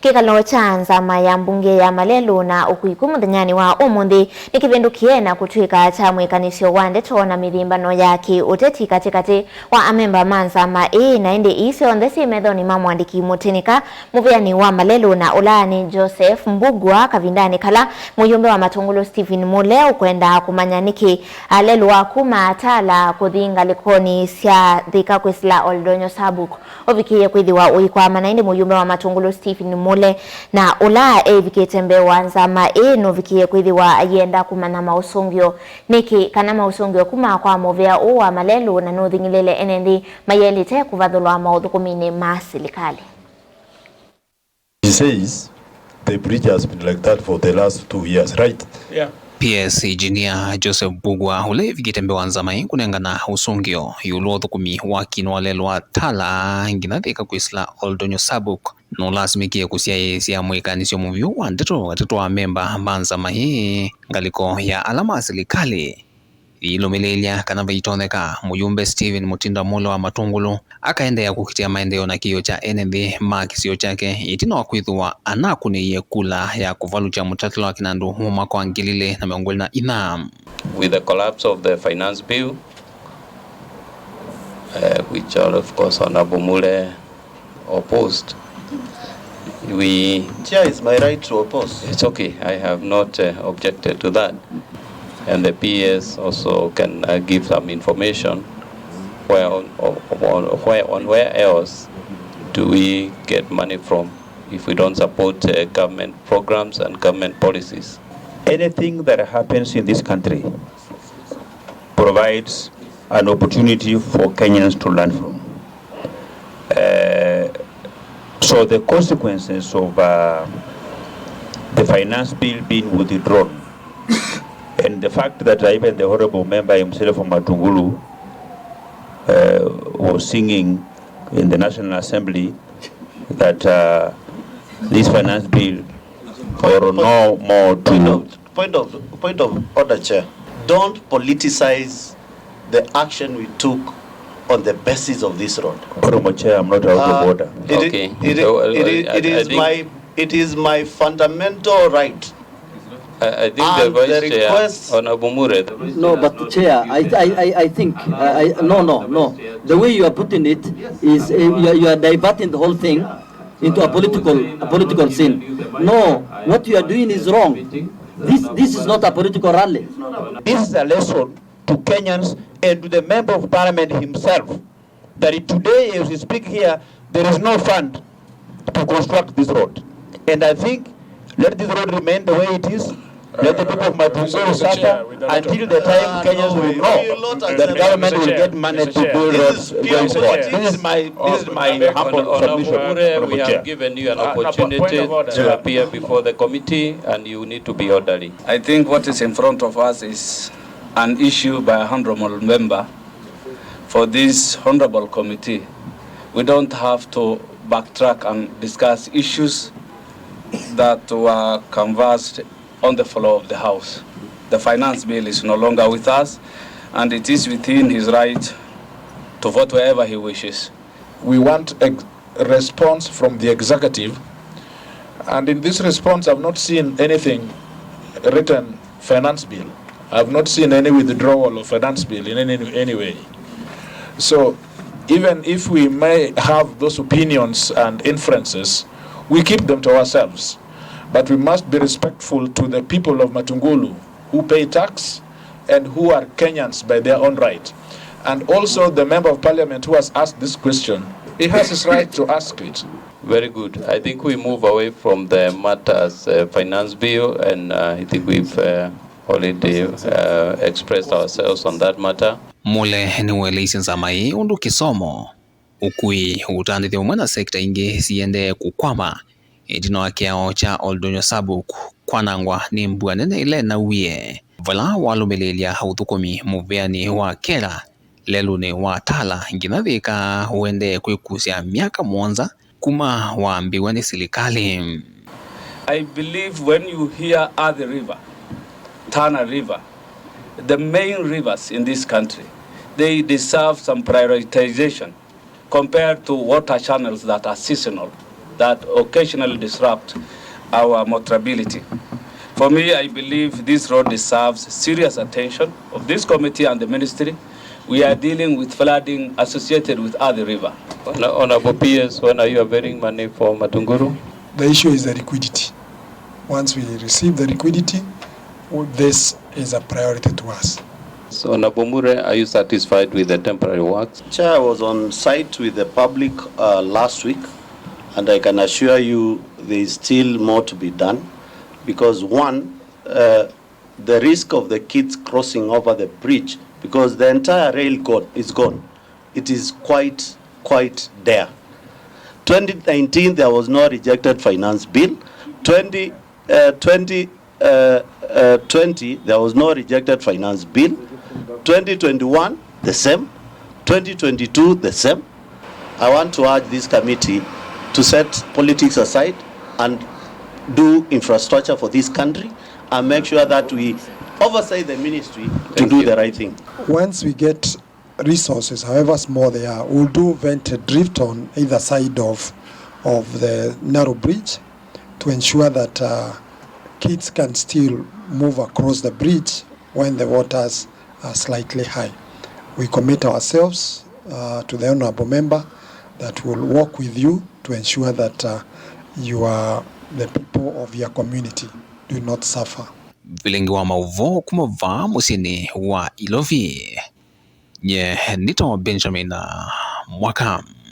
Kikalo cha nzama ya mbunge ya Malelu na ukuiku muthanyani wa umuthi nikivindukie na kutwika cha mwikanisyo wa ndeto na mithimbano ya kiuteti katikati wa amemba ma nzama na indi isio nthesi methoni ma mwandiki mutinika muveani wa Malelu na ulani Joseph Mbugua kavindani kala muyumbe wa Matungulu Stephen Mule ukwenda kumanya niki Lelu wa kuma atala kuthinga likoni sia thika kwisila Oldonyo Sabuk ovikie kwithiwa uikwa manaindi muyumbe wa Matungulu Stephen Mule na ula vikitembe wa nzama no vikie kwithiwa ayenda kumana mausungio niki kana mausungio kuma kwa movea wa Malelu na nuthingilele enendi mayelite kuvathulwa mauthukumini ma serikali. He says the bridge has been like that for the last 2 years, right? Yeah. PS Engineer Joseph Mbugua ule vikitembe wa nzama kunengana usungio yulo thukumi wa kinwalelwa tala ngina thika kwisla Oldonyo Sabuk no lasimikie kusia mwikanisyo muvyu wa ndeto wa memba manzama ngaliko ya alama serikali ilomelelia kana vaitoneka muyumbe Stephen Mutinda Molo wa Matungulu akaendea kukitia maendeleo na kio cha NMB makisio chake itino wa kwithuwa anakuniye kula ya kuvalu cha mutatilo wa kinandu mwaka wa ngilile na miongoli na ina. With the collapse of the finance bill, which are of course Honorable Mule opposed, Chair, it's my right to oppose. It's okay, I have not objected to that. And the PS also can give some information where else do we get money from if we don't support government programs and government policies. Anything that happens in this country provides an opportunity for Kenyans to learn from. So the consequences of the finance bill being withdrawn and the fact that even the honorable member himself from Matungulu was singing in the National Assembly that this finance bill no more to... Point of order, Chair. Don't politicize the action we took on the basis of this road. Honorable Chair, I'm not out of order. It is my fundamental right. I think the Vice Chair, Honorable Mure. No, but Chair, I think, no. The way you are putting it is you are diverting the whole thing into a political scene. No, what you are doing is wrong. This is not a political rally. This is a lesson to Kenyans and to the Member of Parliament himself that today, as we speak here, there is no fund to construct this road. And I think let this road remain the way it is. Let the people of Matungulu suffer until the time Kenyans will know that the government will get money to build roads going forward. This is my humble submission. We have given you an opportunity to appear before the committee and you need to be orderly. I think what is in front of us is an issue by a honorable member for this honorable committee. We don't have to backtrack and discuss issues that were canvassed on the floor of the House. The finance bill is no longer with us, and it is within his right to vote wherever he wishes. We want a response from the executive, and in this response I've not seen anything written finance bill. I've not seen any withdrawal of finance bill in any way. So even if we may have those opinions and inferences, we keep them to ourselves. But we must be respectful to the people of Matungulu who pay tax and who are Kenyans by their own right. And also the Member of Parliament who has asked this question, he has his right to ask it. Very good. I think we move away from the matters finance bill, and I think we've already expressed ourselves on that matter. Mule ni uelezi nzamai undu kisomo ukui utandithia umwana sekta ingi siende kukwama edino wakiao cha Oldonyo Sabuk kwanangwa ni mbua nene ile na uye vala walumelelia uthukumi muveani wa kera lelu ni wa tala nginathika uende kwikusia miaka mwanza kuma waambiwa ni serikali. I believe when you hear Athi River, Tana River, the main rivers in this country, they deserve some prioritization compared to water channels that are seasonal. that occasionally disrupt our motorability. For me, I believe this road deserves serious attention of this committee and the ministry. We are dealing with flooding associated with Athi River. Honorable PS, when are you availing money for Matunguru? The issue is the liquidity. Once we receive the liquidity, this is a priority to us. So, Honorable Mure, are you satisfied with the temporary works? Chair, I was on site with the public last week, and I can assure you there is still more to be done, because one, the risk of the kids crossing over the bridge, because the entire rail is gone. It is quite there. 2019 there was no rejected finance bill. 2020 there was no rejected finance bill. 2021 the same. 2022 the same. I want to urge this committee to set politics aside and do infrastructure for this country and make sure that we oversight the ministry to do the right thing. Once we get resources, however small they are, we'll do vented drift on either side of the narrow bridge to ensure that kids can still move across the bridge when the waters are slightly high. We commit ourselves to the honorable member that will work with you to ensure that the people of your community do not suffer. Vilengi wa mauvo kumava musini wa Ilovi. Nye nito Benjamin Mwakam.